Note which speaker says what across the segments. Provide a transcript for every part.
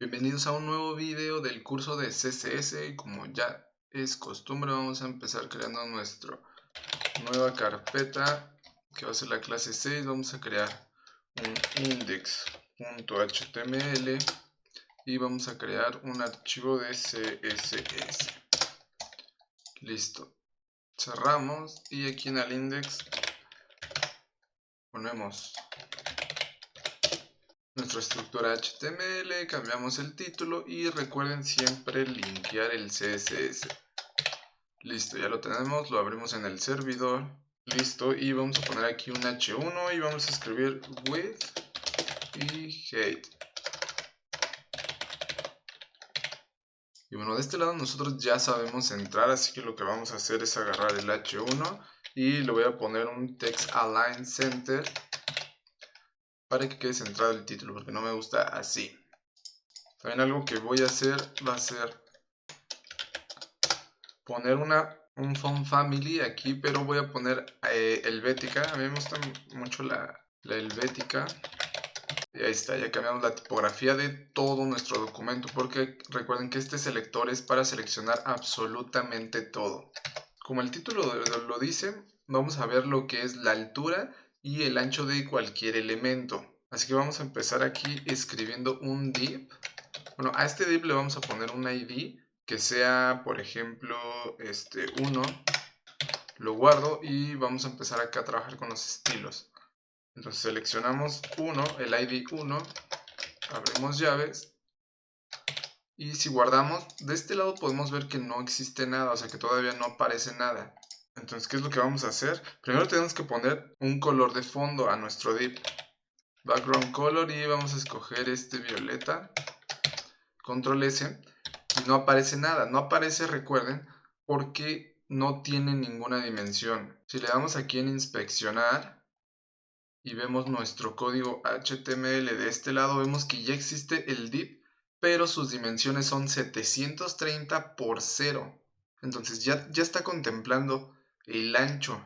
Speaker 1: Bienvenidos a un nuevo video del curso de CSS y como ya es costumbre vamos a empezar creando nuestra nueva carpeta que va a ser la clase 6. Vamos a crear un index.html y vamos a crear un archivo de CSS. Listo. Cerramos y aquí en el index ponemos nuestra estructura HTML, cambiamos el título y recuerden siempre linkear el CSS. Listo, ya lo tenemos, lo abrimos en el servidor. Listo, y vamos a poner aquí un H1 y vamos a escribir with y height. Y bueno, de este lado nosotros ya sabemos entrar, así que lo que vamos a hacer es agarrar el H1 y le voy a poner un text align center para que quede centrado el título, porque no me gusta así. También algo que voy a hacer va a ser poner un font family aquí, pero voy a poner helvética. A mí me gusta mucho la helvética. Y ahí está, ya cambiamos la tipografía de todo nuestro documento, porque recuerden que este selector es para seleccionar absolutamente todo. Como el título lo dice, vamos a ver lo que es la altura y el ancho de cualquier elemento. Así que vamos a empezar aquí escribiendo un div. Bueno, a este div le vamos a poner un ID que sea, por ejemplo, 1. Lo guardo y vamos a empezar acá a trabajar con los estilos. Entonces seleccionamos 1, el ID 1, abrimos llaves y si guardamos, de este lado podemos ver que no existe nada, o sea que todavía no aparece nada. Entonces, ¿qué es lo que vamos a hacer? Primero tenemos que poner un color de fondo a nuestro div. Background color y vamos a escoger este violeta. Control S y no aparece nada. No aparece, recuerden, porque no tiene ninguna dimensión. Si le damos aquí en inspeccionar y vemos nuestro código HTML de este lado, vemos que ya existe el div, pero sus dimensiones son 730 por 0. Entonces ya está contemplando el ancho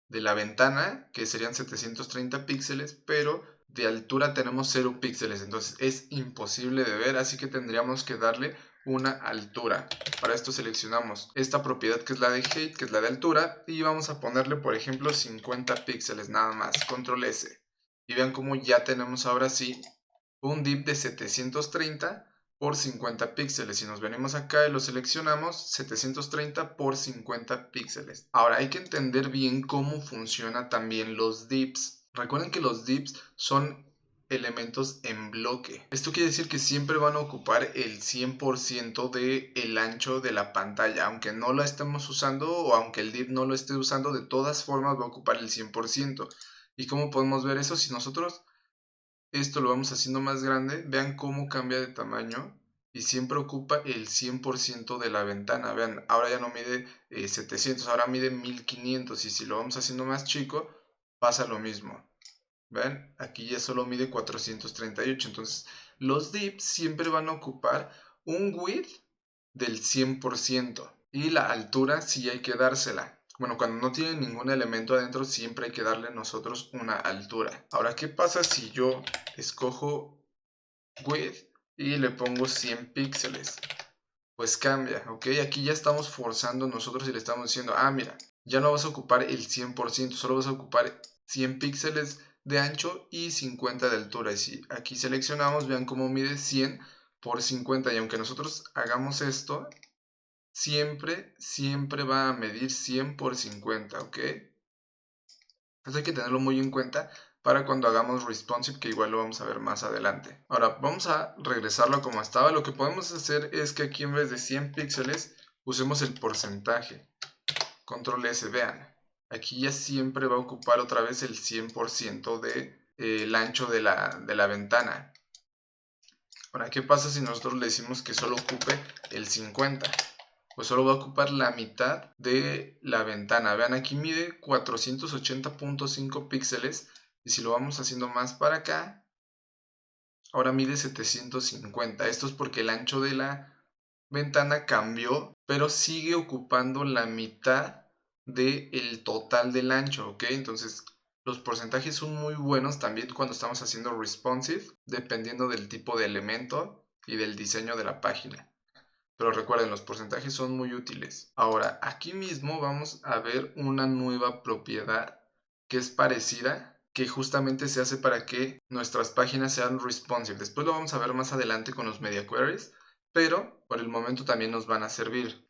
Speaker 1: de la ventana, que serían 730 píxeles, pero de altura tenemos 0 píxeles, entonces es imposible de ver, así que tendríamos que darle una altura. Para esto seleccionamos esta propiedad que es la de height, que es la de altura, y vamos a ponerle, por ejemplo, 50 píxeles nada más. Control S. Y vean cómo ya tenemos ahora sí un div de 730 por 50 píxeles. Si nos venimos acá y lo seleccionamos, 730 por 50 píxeles. Ahora hay que entender bien cómo funcionan también los divs. Recuerden que los divs son elementos en bloque. Esto quiere decir que siempre van a ocupar el 100% del ancho de la pantalla, aunque no la estemos usando o aunque el div no lo esté usando, de todas formas va a ocupar el 100%. ¿Y cómo podemos ver eso? Si nosotros esto lo vamos haciendo más grande, vean cómo cambia de tamaño y siempre ocupa el 100% de la ventana. Vean, ahora ya no mide 700, ahora mide 1500 y si lo vamos haciendo más chico, pasa lo mismo. ¿Ven? Aquí ya solo mide 438. Entonces, los divs siempre van a ocupar un width del 100% y la altura sí hay que dársela. Bueno, cuando no tiene ningún elemento adentro, siempre hay que darle nosotros una altura. Ahora, ¿qué pasa si yo escojo width y le pongo 100 píxeles? Pues cambia, ¿ok? Aquí ya estamos forzando nosotros y le estamos diciendo, mira, ya no vas a ocupar el 100%, solo vas a ocupar 100 píxeles de ancho y 50 de altura. Y si aquí seleccionamos, vean cómo mide 100 por 50. Y aunque nosotros hagamos esto, siempre va a medir 100 por 50, ¿ok? Entonces hay que tenerlo muy en cuenta para cuando hagamos responsive, que igual lo vamos a ver más adelante. Ahora, vamos a regresarlo como estaba. Lo que podemos hacer es que aquí en vez de 100 píxeles, usemos el porcentaje. Control S, vean. Aquí ya siempre va a ocupar otra vez el 100% del ancho de la ventana. Ahora, ¿qué pasa si nosotros le decimos que solo ocupe el 50? Pues solo va a ocupar la mitad de la ventana. Vean, aquí mide 480.5 píxeles y si lo vamos haciendo más para acá, ahora mide 750. Esto es porque el ancho de la ventana cambió, pero sigue ocupando la mitad del total del ancho, ¿ok? Entonces, los porcentajes son muy buenos también cuando estamos haciendo responsive, dependiendo del tipo de elemento. y del diseño de la página. Pero recuerden, los porcentajes son muy útiles. Ahora, aquí mismo vamos a ver una nueva propiedad que es parecida, que justamente se hace para que nuestras páginas sean responsive. Después lo vamos a ver más adelante con los media queries, pero por el momento también nos van a servir.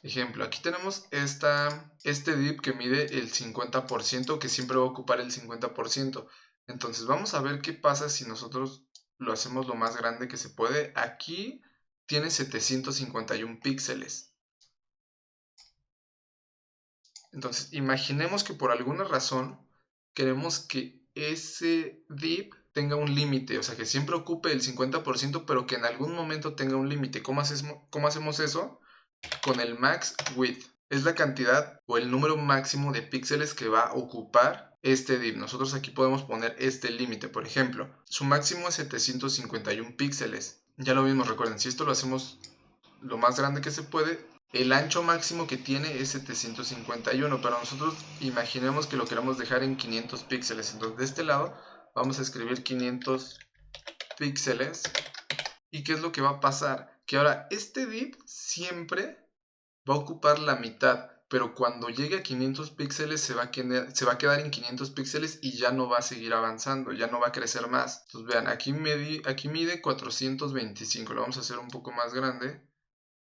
Speaker 1: Ejemplo, aquí tenemos este div que mide el 50%, que siempre va a ocupar el 50%. Entonces vamos a ver qué pasa si nosotros lo hacemos lo más grande que se puede. Aquí tiene 751 píxeles. Entonces, imaginemos que por alguna razón queremos que ese div tenga un límite, o sea, que siempre ocupe el 50%, pero que en algún momento tenga un límite. ¿Cómo hacemos eso? Con el max width. Es la cantidad o el número máximo de píxeles que va a ocupar este div. Nosotros aquí podemos poner este límite, por ejemplo. Su máximo es 751 píxeles. Ya lo mismo, recuerden, si esto lo hacemos lo más grande que se puede, el ancho máximo que tiene es 751, pero nosotros imaginemos que lo queremos dejar en 500 píxeles. Entonces de este lado vamos a escribir 500 píxeles. ¿Y qué es lo que va a pasar? Que ahora este div siempre va a ocupar la mitad, pero cuando llegue a 500 píxeles se va a quedar en 500 píxeles y ya no va a seguir avanzando, ya no va a crecer más. Entonces vean, aquí mide 425, lo vamos a hacer un poco más grande.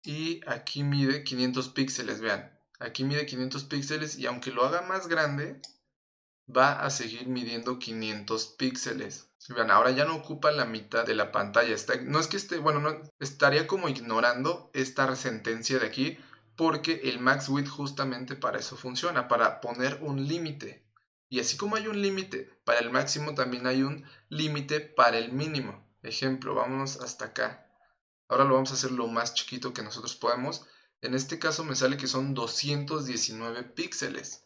Speaker 1: Y aquí mide 500 píxeles, vean. Aquí mide 500 píxeles y aunque lo haga más grande, va a seguir midiendo 500 píxeles. Vean, ahora ya no ocupa la mitad de la pantalla. No es que esté, bueno, no, estaría como ignorando esta sentencia de aquí, porque el max width justamente para eso funciona, para poner un límite. Y así como hay un límite para el máximo, también hay un límite para el mínimo. Ejemplo, vámonos hasta acá. Ahora lo vamos a hacer lo más chiquito que nosotros podemos. En este caso me sale que son 219 píxeles.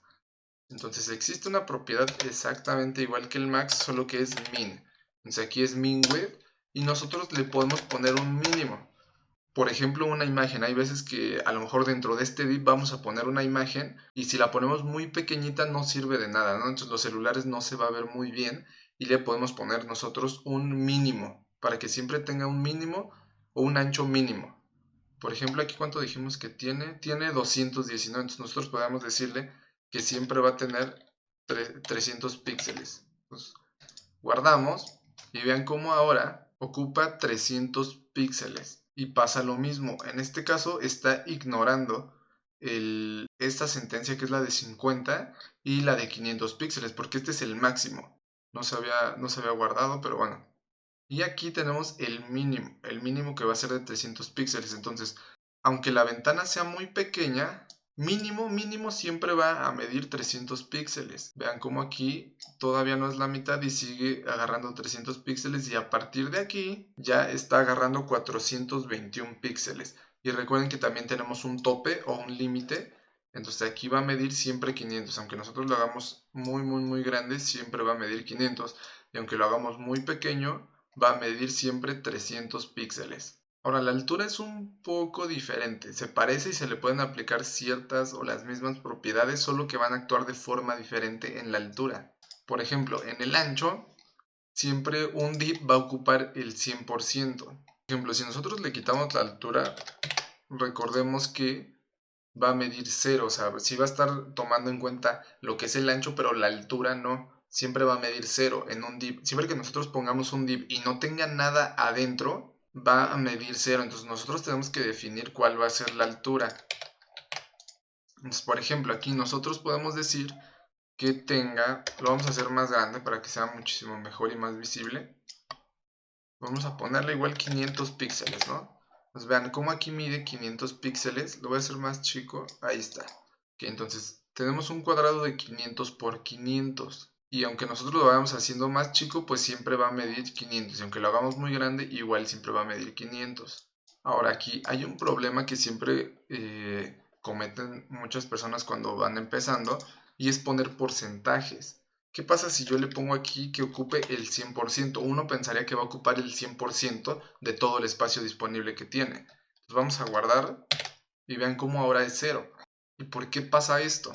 Speaker 1: Entonces existe una propiedad exactamente igual que el max, solo que es min. Entonces aquí es min width y nosotros le podemos poner un mínimo. Por ejemplo, una imagen. Hay veces que a lo mejor dentro de este div vamos a poner una imagen y si la ponemos muy pequeñita no sirve de nada, ¿no? Entonces los celulares no se va a ver muy bien y le podemos poner nosotros un mínimo para que siempre tenga un mínimo o un ancho mínimo. Por ejemplo, aquí cuánto dijimos que tiene 219, entonces nosotros podemos decirle que siempre va a tener 300 píxeles. Entonces, guardamos y vean cómo ahora ocupa 300 píxeles y pasa lo mismo. En este caso está ignorando esta sentencia que es la de 50 y la de 500 píxeles porque este es el máximo. No se había guardado, pero bueno. Y aquí tenemos el mínimo que va a ser de 300 píxeles. Entonces, aunque la ventana sea muy pequeña, mínimo siempre va a medir 300 píxeles. Vean cómo aquí todavía no es la mitad y sigue agarrando 300 píxeles y a partir de aquí ya está agarrando 421 píxeles. Y recuerden que también tenemos un tope o un límite. Entonces aquí va a medir siempre 500. Aunque nosotros lo hagamos muy grande, siempre va a medir 500. Y aunque lo hagamos muy pequeño, va a medir siempre 300 píxeles. Ahora, la altura es un poco diferente, se parece y se le pueden aplicar ciertas o las mismas propiedades, solo que van a actuar de forma diferente en la altura. Por ejemplo, en el ancho, siempre un div va a ocupar el 100%. Por ejemplo, si nosotros le quitamos la altura, recordemos que va a medir 0, o sea, sí va a estar tomando en cuenta lo que es el ancho, pero la altura no. Siempre va a medir 0 en un div. Siempre que nosotros pongamos un div y no tenga nada adentro, va a medir 0. Entonces nosotros tenemos que definir cuál va a ser la altura. Entonces, por ejemplo, aquí nosotros podemos decir que tenga, lo vamos a hacer más grande para que sea muchísimo mejor y más visible. Vamos a ponerle igual 500 píxeles, ¿no? Pues vean cómo aquí mide 500 píxeles. Lo voy a hacer más chico. Ahí está. Ok, entonces tenemos un cuadrado de 500 por 500. Y aunque nosotros lo vayamos haciendo más chico, pues siempre va a medir 500. Y aunque lo hagamos muy grande, igual siempre va a medir 500. Ahora aquí hay un problema que siempre cometen muchas personas cuando van empezando. Y es poner porcentajes. ¿Qué pasa si yo le pongo aquí que ocupe el 100%? Uno pensaría que va a ocupar el 100% de todo el espacio disponible que tiene. Entonces vamos a guardar y vean cómo ahora es 0. ¿Y por qué pasa esto?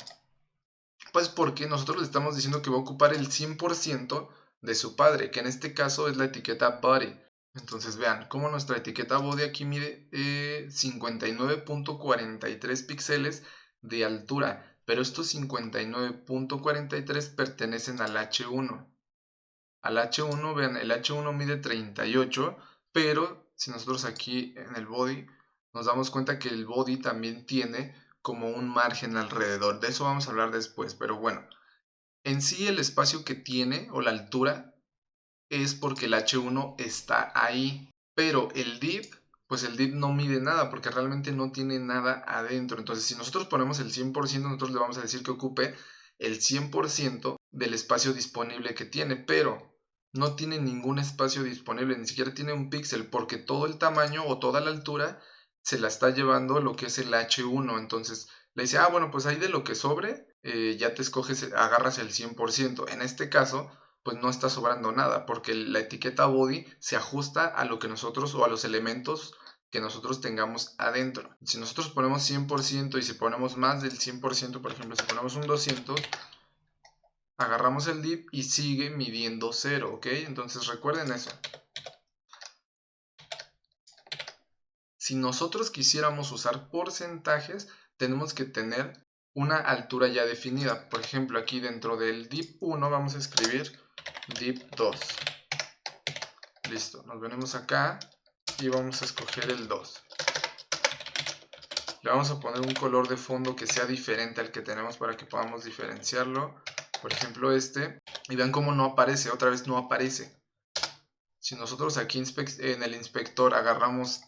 Speaker 1: Pues porque nosotros le estamos diciendo que va a ocupar el 100% de su padre, que en este caso es la etiqueta body. Entonces vean cómo nuestra etiqueta body aquí mide 59.43 píxeles de altura, pero estos 59.43 pertenecen al H1. Al H1, vean, el H1 mide 38, pero si nosotros aquí en el body nos damos cuenta que el body también tiene como un margen alrededor. De eso vamos a hablar después, pero bueno, en sí el espacio que tiene o la altura es porque el H1 está ahí, pero el div, pues el div no mide nada porque realmente no tiene nada adentro. Entonces, si nosotros ponemos el 100%, nosotros le vamos a decir que ocupe el 100% del espacio disponible que tiene, pero no tiene ningún espacio disponible, ni siquiera tiene un píxel, porque todo el tamaño o toda la altura se la está llevando lo que es el H1. Entonces, le dice, ah, bueno, pues ahí de lo que sobre, ya te escoges, agarras el 100%. En este caso, pues no está sobrando nada, porque la etiqueta body se ajusta a lo que nosotros o a los elementos que nosotros tengamos adentro. Si nosotros ponemos 100% y si ponemos más del 100%, por ejemplo, si ponemos un 200, agarramos el div y sigue midiendo 0, ¿ok? Entonces recuerden eso. Si nosotros quisiéramos usar porcentajes, tenemos que tener una altura ya definida. Por ejemplo, aquí dentro del div 1 vamos a escribir div 2. Listo, nos venimos acá y vamos a escoger el 2. Le vamos a poner un color de fondo que sea diferente al que tenemos para que podamos diferenciarlo. Por ejemplo este. Y vean cómo no aparece, otra vez no aparece. Si nosotros aquí en el inspector agarramos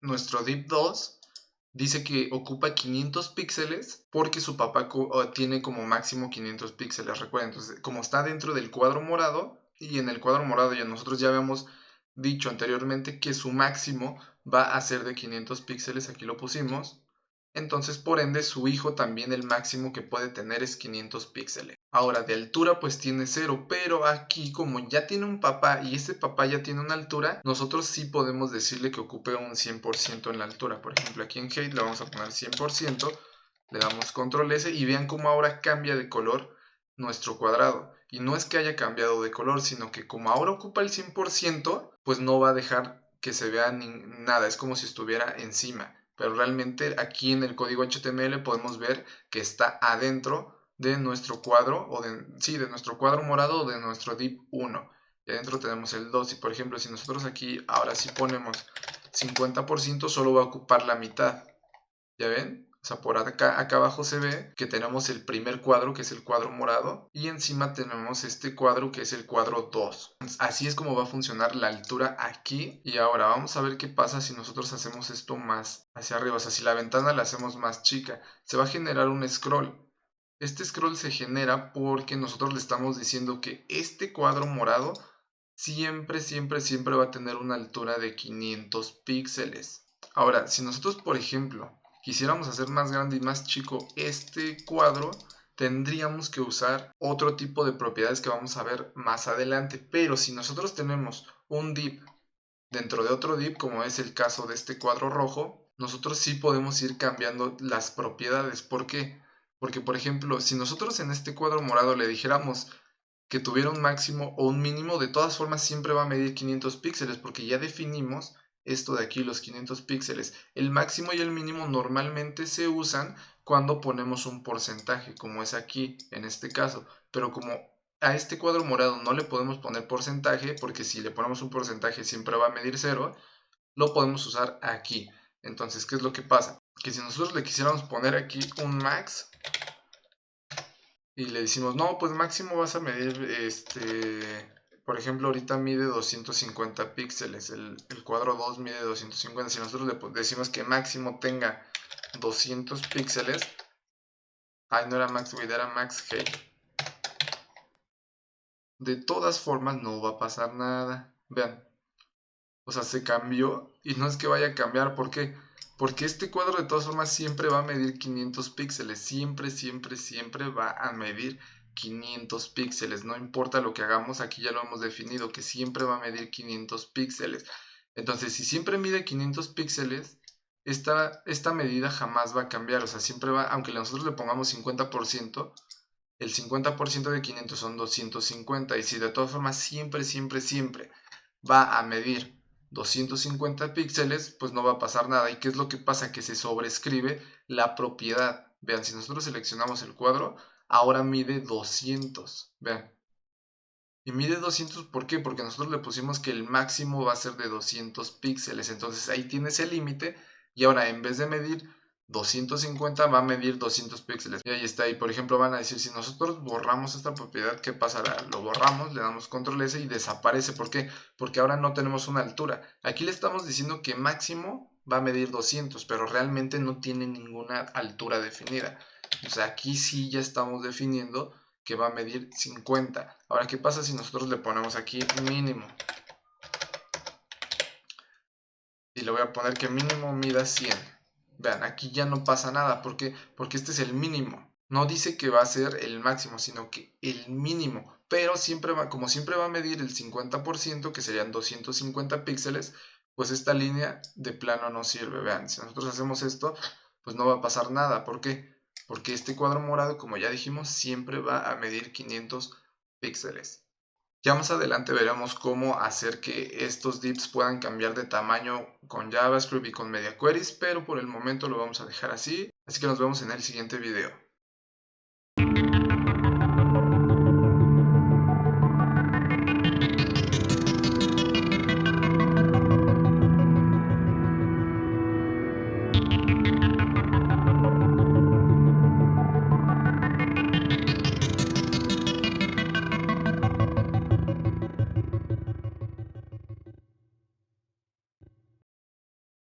Speaker 1: nuestro div 2, dice que ocupa 500 píxeles porque su papá tiene como máximo 500 píxeles. Recuerden, entonces, como está dentro del cuadro morado, y en el cuadro morado ya nosotros ya habíamos dicho anteriormente que su máximo va a ser de 500 píxeles, aquí lo pusimos. Entonces, por ende, su hijo también el máximo que puede tener es 500 píxeles. Ahora, de altura pues tiene 0, pero aquí como ya tiene un papá y este papá ya tiene una altura, nosotros sí podemos decirle que ocupe un 100% en la altura. Por ejemplo, aquí en Height le vamos a poner 100%, le damos control S y vean cómo ahora cambia de color nuestro cuadrado. Y no es que haya cambiado de color, sino que como ahora ocupa el 100%, pues no va a dejar que se vea nada, es como si estuviera encima. Pero realmente aquí en el código HTML podemos ver que está adentro de nuestro cuadro, de nuestro cuadro morado o de nuestro div 1. Y adentro tenemos el 2. Y por ejemplo, si nosotros aquí ahora sí ponemos 50%, solo va a ocupar la mitad. ¿Ya ven? O sea, por acá abajo se ve que tenemos el primer cuadro, que es el cuadro morado, y encima tenemos este cuadro, que es el cuadro 2. Así es como va a funcionar la altura aquí. Y ahora vamos a ver qué pasa si nosotros hacemos esto más hacia arriba. O sea, si la ventana la hacemos más chica, se va a generar un scroll. Este scroll se genera porque nosotros le estamos diciendo que este cuadro morado siempre, siempre, siempre va a tener una altura de 500 píxeles. Ahora, si nosotros, por ejemplo, quisiéramos hacer más grande y más chico este cuadro, tendríamos que usar otro tipo de propiedades que vamos a ver más adelante. Pero si nosotros tenemos un div dentro de otro div, como es el caso de este cuadro rojo, nosotros sí podemos ir cambiando las propiedades. ¿Por qué? Porque, por ejemplo, si nosotros en este cuadro morado le dijéramos que tuviera un máximo o un mínimo, de todas formas siempre va a medir 500 píxeles, porque ya definimos esto de aquí, los 500 píxeles. El máximo y el mínimo normalmente se usan cuando ponemos un porcentaje, como es aquí, en este caso. Pero como a este cuadro morado no le podemos poner porcentaje, porque si le ponemos un porcentaje siempre va a medir 0, lo podemos usar aquí. Entonces, ¿qué es lo que pasa? Que si nosotros le quisiéramos poner aquí un max y le decimos, no, pues máximo vas a medir, por ejemplo, ahorita mide 250 píxeles, el cuadro 2 mide 250, si nosotros le decimos que máximo tenga 200 píxeles, ay, no era max width, era max height. De todas formas no va a pasar nada, vean, o sea, se cambió y no es que vaya a cambiar, ¿por qué? Porque este cuadro de todas formas siempre va a medir 500 píxeles, siempre, siempre, siempre va a medir 500 píxeles, no importa lo que hagamos, aquí ya lo hemos definido, que siempre va a medir 500 píxeles. Entonces, si siempre mide 500 píxeles, esta medida jamás va a cambiar, o sea, siempre va, aunque nosotros le pongamos 50%, el 50% de 500 son 250, y si de todas formas siempre, siempre, siempre va a medir 250 píxeles, pues no va a pasar nada. ¿Y qué es lo que pasa? Que se sobrescribe la propiedad. Vean, si nosotros seleccionamos el cuadro, ahora mide 200. Vean. Y mide 200, ¿por qué? Porque nosotros le pusimos que el máximo va a ser de 200 píxeles. Entonces ahí tienes el límite. Y ahora en vez de medir 250 va a medir 200 píxeles. Y ahí está. Y por ejemplo van a decir, si nosotros borramos esta propiedad, ¿qué pasará? Lo borramos, le damos control S y desaparece. ¿Por qué? Porque ahora no tenemos una altura. Aquí le estamos diciendo que máximo va a medir 200, pero realmente no tiene ninguna altura definida. O sea, aquí sí ya estamos definiendo que va a medir 50. Ahora, ¿qué pasa si nosotros le ponemos aquí mínimo? Y le voy a poner que mínimo mida 100. Vean, aquí ya no pasa nada. ¿Por qué? Porque este es el mínimo. No dice que va a ser el máximo, sino que el mínimo. Pero siempre va, como siempre va a medir el 50%, que serían 250 píxeles, pues esta línea de plano no sirve. Vean, si nosotros hacemos esto, pues no va a pasar nada. ¿Por qué? Porque este cuadro morado, como ya dijimos, siempre va a medir 500 píxeles. Ya más adelante veremos cómo hacer que estos divs puedan cambiar de tamaño con JavaScript y con Media Queries, pero por el momento lo vamos a dejar así. Así que nos vemos en el siguiente video.